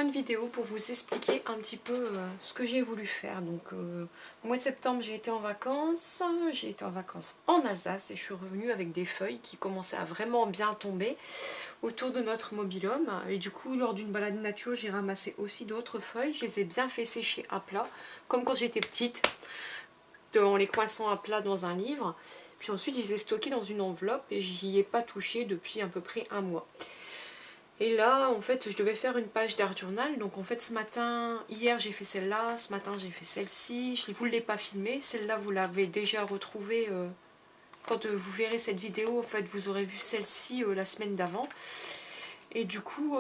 de vidéo pour vous expliquer un petit peu ce que j'ai voulu faire. Donc au mois de septembre j'ai été en vacances en Alsace et je suis revenue avec des feuilles qui commençaient à vraiment bien tomber autour de notre mobil-home. Et du coup lors d'une balade nature j'ai ramassé aussi d'autres feuilles, je les ai bien fait sécher à plat, comme quand j'étais petite, en les coinçant à plat dans un livre. Puis ensuite je les ai stockées dans une enveloppe et j'y ai pas touché depuis à peu près un mois. Et là, en fait, je devais faire une page d'art journal. Donc, en fait, ce matin, hier, j'ai fait celle-là. Ce matin, j'ai fait celle-ci. Je ne vous l'ai pas filmée. Celle-là, vous l'avez déjà retrouvée. Quand vous verrez cette vidéo, en fait, vous aurez vu celle-ci la semaine d'avant. Et du coup,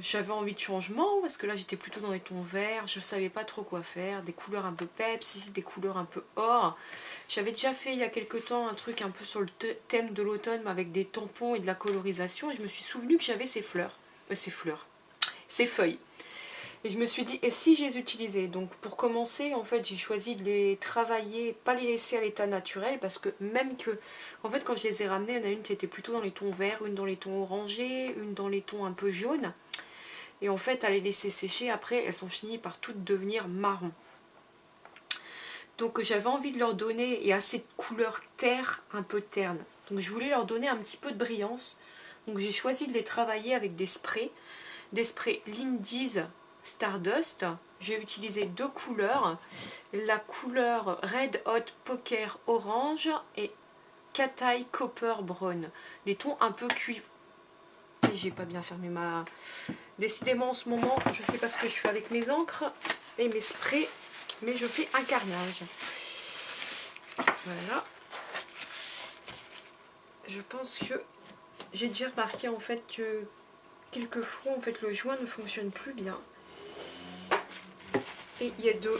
j'avais envie de changement. Parce que là, j'étais plutôt dans les tons verts. Je ne savais pas trop quoi faire. Des couleurs un peu peps, des couleurs un peu or. J'avais déjà fait il y a quelques temps un truc un peu sur le thème de l'automne avec des tampons et de la colorisation et je me suis souvenu que j'avais ces feuilles. Et je me suis dit, et si je les utilisais? Donc pour commencer, en fait, j'ai choisi de les travailler, pas les laisser à l'état naturel parce que même que, en fait, quand je les ai ramenées, il y en a une qui était plutôt dans les tons verts, une dans les tons orangés, une dans les tons un peu jaunes. Et en fait, à les laisser sécher, après, elles sont finies par toutes devenir marron. Donc j'avais envie de leur donner, et assez de couleur terre un peu terne. Donc je voulais leur donner un petit peu de brillance. Donc j'ai choisi de les travailler avec des sprays Lindy's Stardust. J'ai utilisé deux couleurs. La couleur Red Hot Poker Orange et Katai Copper Brown. Des tons un peu cuivre. Et j'ai pas bien fermé ma... Décidément en ce moment, je sais pas ce que je fais avec mes encres et mes sprays. Mais je fais un carnage. Voilà. Je pense que j'ai déjà remarqué en fait que quelquefois en fait le joint ne fonctionne plus bien. Et il y a de...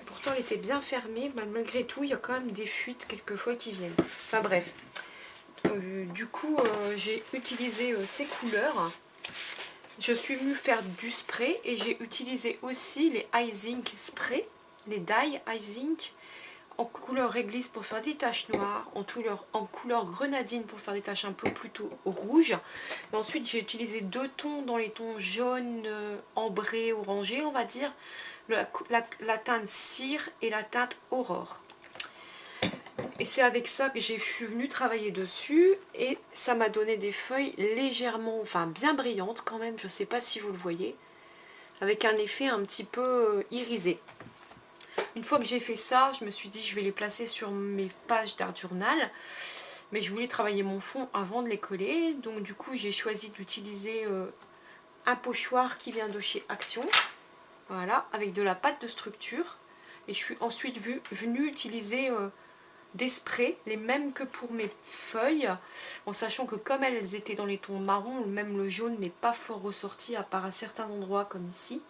Pourtant elle était bien fermée, mais malgré tout il y a quand même des fuites quelquefois qui viennent. Enfin bref. Du coup j'ai utilisé ces couleurs. Je suis venue faire du spray et j'ai utilisé aussi les Ice Ink Spray, les dye Ice Ink en couleur réglisse pour faire des taches noires, en couleur grenadine pour faire des taches un peu plutôt rouges. Et ensuite j'ai utilisé deux tons dans les tons jaune, ambré, orangé, on va dire, la teinte cire et la teinte aurore. Et c'est avec ça que je suis venue travailler dessus et ça m'a donné des feuilles légèrement, enfin bien brillantes quand même, je ne sais pas si vous le voyez, avec un effet un petit peu irisé. Une fois que j'ai fait ça, je me suis dit je vais les placer sur mes pages d'art journal, mais je voulais travailler mon fond avant de les coller, donc du coup j'ai choisi d'utiliser un pochoir qui vient de chez Action, voilà, avec de la pâte de structure, et je suis ensuite venue utiliser des sprays, les mêmes que pour mes feuilles, en sachant que comme elles étaient dans les tons marron, même le jaune n'est pas fort ressorti à part à certains endroits comme ici.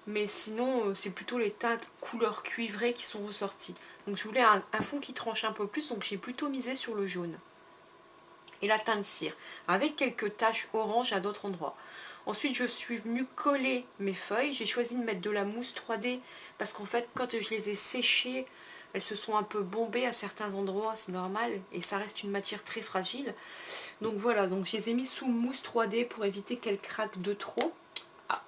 Mais sinon, c'est plutôt les teintes couleur cuivrée qui sont ressorties. Donc je voulais un fond qui tranche un peu plus, donc j'ai plutôt misé sur le jaune. Et la teinte cire, avec quelques taches orange à d'autres endroits. Ensuite, je suis venue coller mes feuilles. J'ai choisi de mettre de la mousse 3D, parce qu'en fait, quand je les ai séchées, elles se sont un peu bombées à certains endroits, c'est normal, et ça reste une matière très fragile. Donc voilà, donc je les ai mis sous mousse 3D pour éviter qu'elles craquent de trop.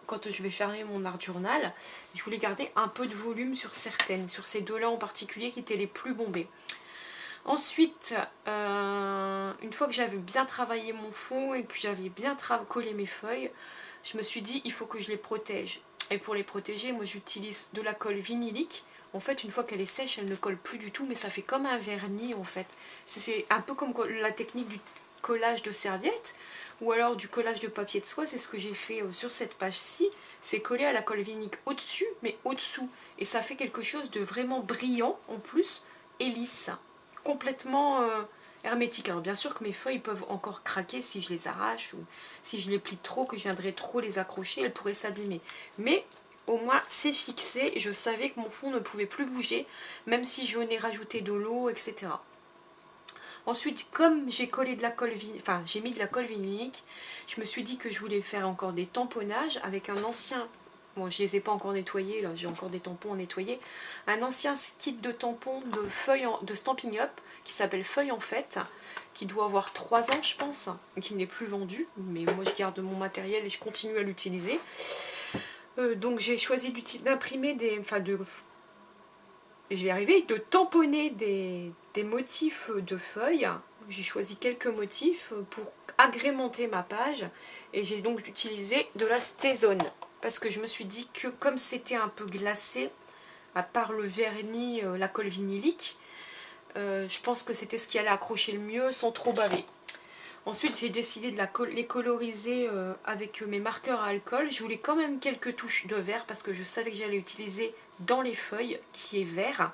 Quand je vais fermer mon art journal, je voulais garder un peu de volume sur certaines, sur ces deux-là en particulier qui étaient les plus bombées. Ensuite, une fois que j'avais bien travaillé mon fond et que j'avais bien collé mes feuilles, je me suis dit il faut que je les protège. Et pour les protéger, moi j'utilise de la colle vinylique. En fait, une fois qu'elle est sèche, elle ne colle plus du tout, mais ça fait comme un vernis en fait. C'est un peu comme la technique du collage de serviettes ou alors du collage de papier de soie. C'est ce que j'ai fait sur cette page-ci. C'est collé à la colle vinylique au-dessus, mais au-dessous. Et ça fait quelque chose de vraiment brillant en plus et lisse. Complètement hermétique. Alors bien sûr que mes feuilles peuvent encore craquer si je les arrache ou si je les plie trop, que je viendrais trop les accrocher, elles pourraient s'abîmer. Mais au moins c'est fixé, je savais que mon fond ne pouvait plus bouger, même si je venais rajouter de l'eau, etc. Ensuite, comme j'ai collé de la colle j'ai mis de la colle vinylique, je me suis dit que je voulais faire encore des tamponnages avec un ancien Bon, je les ai pas encore nettoyés, là j'ai encore des tampons à nettoyer. Un ancien kit de tampons de feuilles de Stampin' Up qui s'appelle Feuilles en fête, qui doit avoir 3 ans je pense, et qui n'est plus vendu. Mais moi je garde mon matériel et je continue à l'utiliser. Donc j'ai choisi d'imprimer je vais y arriver, de tamponner des motifs de feuilles. J'ai choisi quelques motifs pour agrémenter ma page et j'ai donc utilisé de la Stazone parce que je me suis dit que comme c'était un peu glacé, à part le vernis, la colle vinylique, je pense que c'était ce qui allait accrocher le mieux sans trop baver. Ensuite j'ai décidé de les coloriser avec mes marqueurs à alcool. Je voulais quand même quelques touches de vert parce que je savais que j'allais utiliser dans les feuilles qui est vert.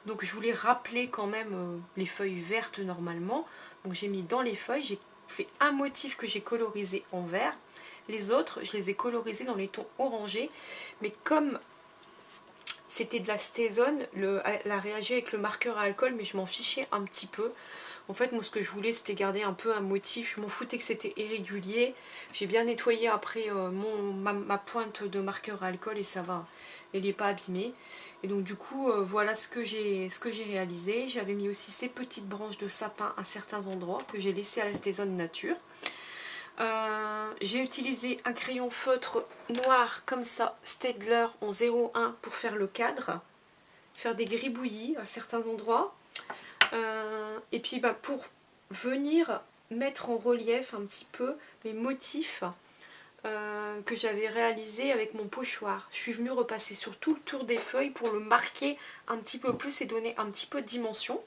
Donc je voulais rappeler quand même les feuilles vertes normalement. Donc j'ai mis dans les feuilles, j'ai fait un motif que j'ai colorisé en vert. Les autres, je les ai colorisés dans les tons orangés. Mais comme c'était de la Stazone, elle a réagi avec le marqueur à alcool, mais je m'en fichais un petit peu. En fait, moi, ce que je voulais, c'était garder un peu un motif. Je m'en foutais que c'était irrégulier. J'ai bien nettoyé après ma pointe de marqueur à alcool et ça va. Elle n'est pas abîmée. Et donc, du coup, voilà ce que j'ai réalisé. J'avais mis aussi ces petites branches de sapin à certains endroits que j'ai laissé à la Stazone nature. J'ai utilisé un crayon feutre noir comme ça, Staedtler en 01 pour faire le cadre. Faire des gribouillis à certains endroits. Et puis pour venir mettre en relief un petit peu les motifs que j'avais réalisés avec mon pochoir. Je suis venue repasser sur tout le tour des feuilles pour le marquer un petit peu plus et donner un petit peu de dimension.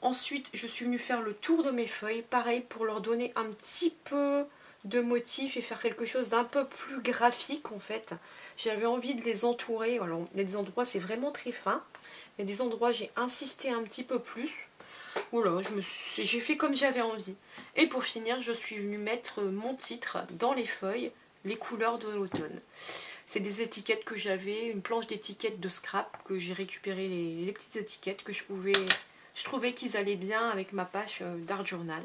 Ensuite je suis venue faire le tour de mes feuilles, pareil pour leur donner un petit peu de motifs et faire quelque chose d'un peu plus graphique en fait. J'avais envie de les entourer. Alors il y a des endroits c'est vraiment très fin. Il y a des endroits j'ai insisté un petit peu plus. Voilà, j'ai fait comme j'avais envie. Et pour finir, je suis venue mettre mon titre dans les feuilles, les couleurs de l'automne. C'est des étiquettes que j'avais, une planche d'étiquettes de scrap, que j'ai récupéré les petites étiquettes que je trouvais qu'ils allaient bien avec ma page d'Art Journal.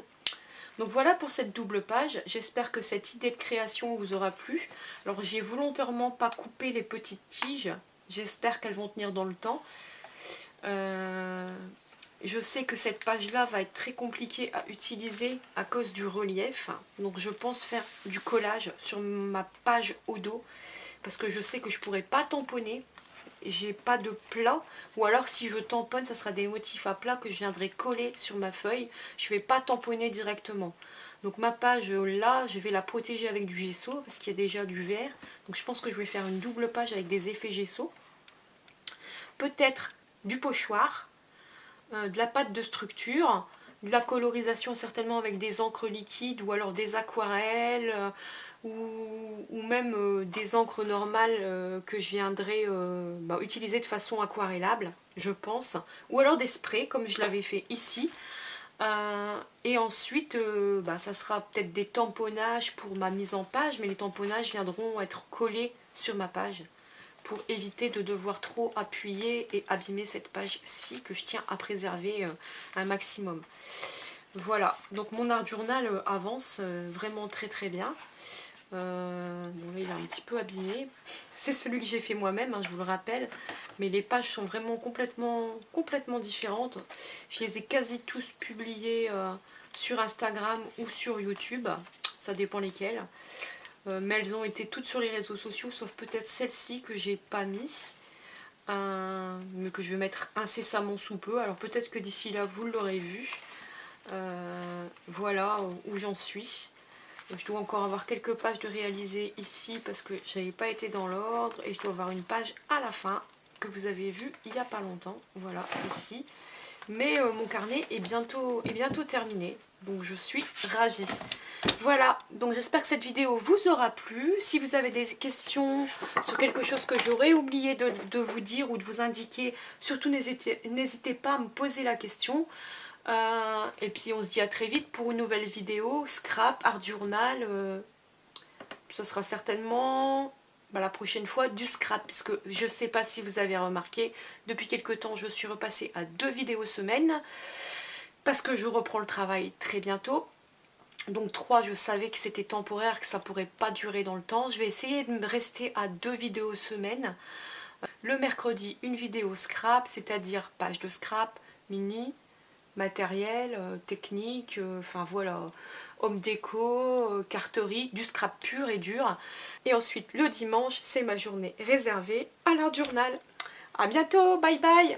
Donc voilà pour cette double page. J'espère que cette idée de création vous aura plu. Alors j'ai volontairement pas coupé les petites tiges. J'espère qu'elles vont tenir dans le temps. Je sais que cette page là va être très compliquée à utiliser à cause du relief, donc je pense faire du collage sur ma page au dos parce que je sais que je pourrais pas tamponner, j'ai pas de plat, ou alors si je tamponne ça sera des motifs à plat que je viendrai coller sur ma feuille, je vais pas tamponner directement. Donc ma page là je vais la protéger avec du gesso parce qu'il y a déjà du vert, donc je pense que je vais faire une double page avec des effets gesso, peut-être du pochoir, de la pâte de structure, de la colorisation certainement avec des encres liquides ou alors des aquarelles ou même des encres normales que je viendrai utiliser de façon aquarellable, je pense, ou alors des sprays comme je l'avais fait ici. Et ensuite ça sera peut-être des tamponnages pour ma mise en page, mais les tamponnages viendront être collés sur ma page pour éviter de devoir trop appuyer et abîmer cette page-ci que je tiens à préserver un maximum. Voilà, donc mon Art Journal avance vraiment très très bien. Bon, il est un petit peu abîmé. C'est celui que j'ai fait moi-même, hein, je vous le rappelle. Mais les pages sont vraiment complètement différentes. Je les ai quasi tous publiés sur Instagram ou sur YouTube. Ça dépend lesquels. Mais elles ont été toutes sur les réseaux sociaux, sauf peut-être celle-ci que j'ai pas mis, mais que je vais mettre incessamment sous peu. Alors peut-être que d'ici là vous l'aurez vu. Voilà où j'en suis. Je dois encore avoir quelques pages de réaliser ici parce que j'avais pas été dans l'ordre, et je dois avoir une page à la fin que vous avez vue il n'y a pas longtemps. Voilà, ici. Mais mon carnet est bientôt terminé, donc je suis ravie. Voilà, donc j'espère que cette vidéo vous aura plu. Si vous avez des questions sur quelque chose que j'aurais oublié de vous dire ou de vous indiquer, surtout n'hésitez pas à me poser la question. Et puis on se dit à très vite pour une nouvelle vidéo, scrap, Art Journal. Ce sera certainement la prochaine fois du scrap, puisque je ne sais pas si vous avez remarqué, depuis quelques temps je suis repassée à 2 vidéos semaine, parce que je reprends le travail très bientôt. Donc 3, je savais que c'était temporaire, que ça pourrait pas durer dans le temps. Je vais essayer de me rester à 2 vidéos semaine. Le mercredi, une vidéo scrap, c'est-à-dire page de scrap, mini, matériel, technique, enfin voilà, home déco, carterie, du scrap pur et dur. Et ensuite, le dimanche, c'est ma journée réservée à l'art journal. À bientôt, bye bye!